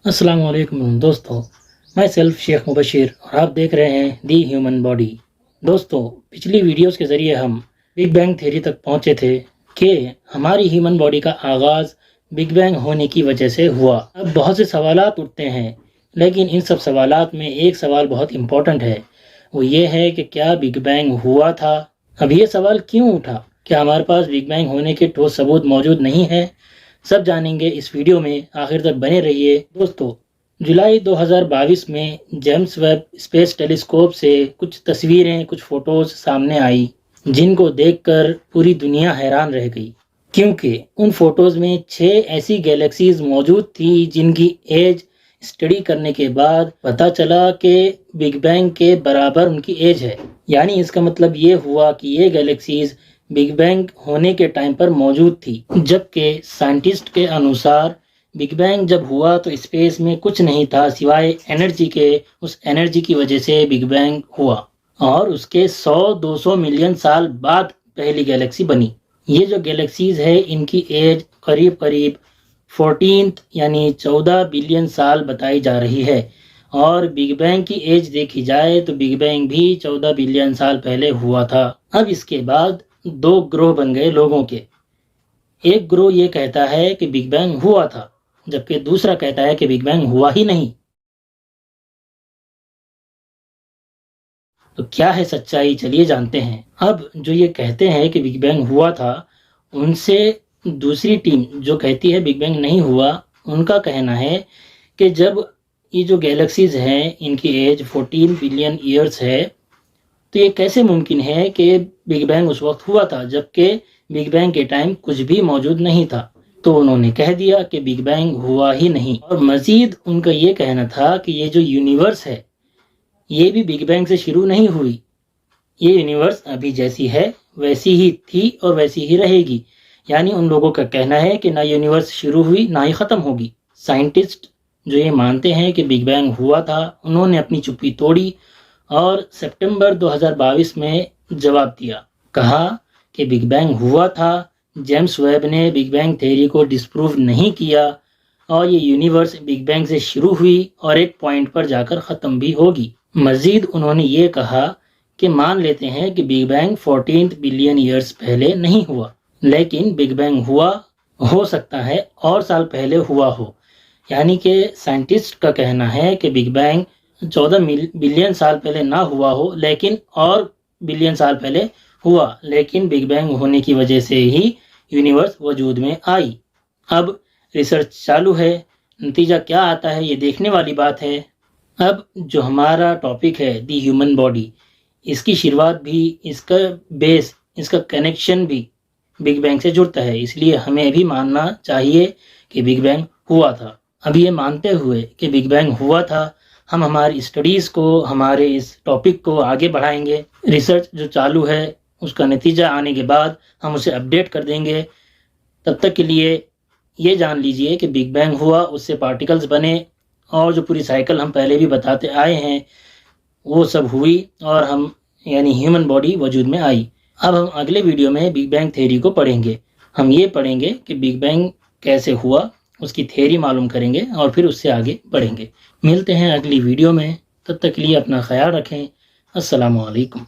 السلام علیکم دوستو، میں سیلف شیخ مبشر اور آپ دیکھ رہے ہیں دی ہیومن باڈی۔ دوستو، پچھلی ویڈیوز کے ذریعے ہم بگ بینگ تھیوری تک پہنچے تھے کہ ہماری ہیومن باڈی کا آغاز بگ بینگ ہونے کی وجہ سے ہوا۔ اب بہت سے سوالات اٹھتے ہیں، لیکن ان سب سوالات میں ایک سوال بہت امپورٹنٹ ہے، وہ یہ ہے کہ کیا بگ بینگ ہوا تھا؟ اب یہ سوال کیوں اٹھا؟ کیا ہمارے پاس بگ بینگ ہونے کے ٹھوس ثبوت موجود نہیں ہے؟ سب جانیں گے اس ویڈیو میں، آخر تک بنے رہیے۔ دوستو، جولائی 2022 میں جیمس ویب اسپیس ٹیلیسکوپ سے کچھ تصویریں، کچھ فوٹوز سامنے آئی جن کو دیکھ کر پوری دنیا حیران رہ گئی، کیونکہ ان فوٹوز میں 6 ایسی گیلیکسیز موجود تھی جن کی ایج اسٹڈی کرنے کے بعد پتہ چلا کہ بگ بینگ کے برابر ان کی ایج ہے۔ یعنی اس کا مطلب یہ ہوا کہ یہ گیلیکسیز بگ بینگ ہونے کے ٹائم پر موجود تھی، جبکہ سائنٹسٹ کے انوسار بگ بینگ جب ہوا تو اسپیس میں کچھ نہیں تھا سوائے انرجی کے۔ اس انرجی کی وجہ سے بگ بینگ ہوا اور اس کے 100-200 ملین سال بعد پہلی گیلیکسی بنی۔ یہ جو گیلیکسیز ہے ان کی ایج قریب 14 یعنی 14 بلین سال بتائی جا رہی ہے، اور بگ بینگ کی ایج دیکھی جائے تو بگ بینگ بھی 14 بلین سال پہلے ہوا تھا۔ اب اس کے بعد 2 گروہ بن گئے لوگوں کے۔ ایک گروہ یہ کہتا ہے کہ بگ بینگ ہوا تھا، جبکہ دوسرا کہتا ہے کہ بگ بینگ ہوا ہی نہیں۔ تو کیا ہے سچائی؟ چلیے جانتے ہیں۔ اب جو یہ کہتے ہیں کہ بگ بینگ ہوا تھا، ان سے دوسری ٹیم جو کہتی ہے بگ بینگ نہیں ہوا، ان کا کہنا ہے کہ جب یہ جو گیلیکسیز ہیں ان کی ایج 14 بلین ایئرز ہے، تو یہ کیسے ممکن ہے کہ بگ بینگ اس وقت ہوا تھا جبکہ بگ بینگ کے ٹائم کچھ بھی موجود نہیں تھا؟ تو انہوں نے کہہ دیا کہ بگ بینگ ہوا ہی نہیں، اور مزید ان کا یہ کہنا تھا کہ یہ جو یونیورس ہے یہ بھی بگ بینگ سے شروع نہیں ہوئی، یہ یونیورس ابھی جیسی ہے ویسی ہی تھی اور ویسی ہی رہے گی۔ یعنی ان لوگوں کا کہنا ہے کہ نہ یونیورس شروع ہوئی نہ ہی ختم ہوگی۔ سائنٹسٹ جو یہ مانتے ہیں کہ بگ بینگ ہوا تھا، انہوں نے اپنی چپی توڑی اور سپٹمبر 2022 میں جواب دیا، کہا کہ بگ بینگ ہوا تھا، جیمس ویب نے بگ بینگ تھیوری کو ڈسپروو نہیں کیا، اور یہ یونیورس بگ بینگ سے شروع ہوئی اور ایک پوائنٹ پر جا کر ختم بھی ہوگی۔ مزید انہوں نے یہ کہا کہ مان لیتے ہیں کہ بگ بینگ 14 بلین ایئرز پہلے نہیں ہوا، لیکن بگ بینگ ہوا، ہو سکتا ہے اور سال پہلے ہوا ہو۔ یعنی کہ سائنٹسٹ کا کہنا ہے کہ بگ بینگ 14 بلین سال پہلے نہ ہوا ہو، لیکن اور بلین سال پہلے ہوا، لیکن بگ بینگ ہونے کی وجہ سے ہی یونیورس وجود میں آئی۔ اب ریسرچ چالو ہے، نتیجہ کیا آتا ہے یہ دیکھنے والی بات ہے۔ اب جو ہمارا ٹاپک ہے دی ہیومن باڈی، اس کی شروعات بھی، اس کا بیس، اس کا کنیکشن بھی بگ بینگ سے جڑتا ہے، اس لیے ہمیں بھی ماننا چاہیے کہ بگ بینگ ہوا تھا۔ اب یہ مانتے ہوئے کہ بگ بینگ ہوا تھا، ہم ہماری اسٹڈیز کو، ہمارے اس ٹاپک کو آگے بڑھائیں گے۔ ریسرچ جو چالو ہے اس کا نتیجہ آنے کے بعد ہم اسے اپڈیٹ کر دیں گے۔ تب تک کے لیے یہ جان لیجئے کہ بگ بینگ ہوا، اس سے پارٹیکلز بنے، اور جو پوری سائیکل ہم پہلے بھی بتاتے آئے ہیں وہ سب ہوئی، اور ہم یعنی ہیومن باڈی وجود میں آئی۔ اب ہم اگلے ویڈیو میں بگ بینگ تھیوری کو پڑھیں گے۔ ہم یہ پڑھیں گے کہ بگ بینگ کیسے ہوا، اس کی تھیوری معلوم کریں گے اور پھر اس سے آگے بڑھیں گے۔ ملتے ہیں اگلی ویڈیو میں، تب تک کے لیے اپنا خیال رکھیں۔ السلام علیکم۔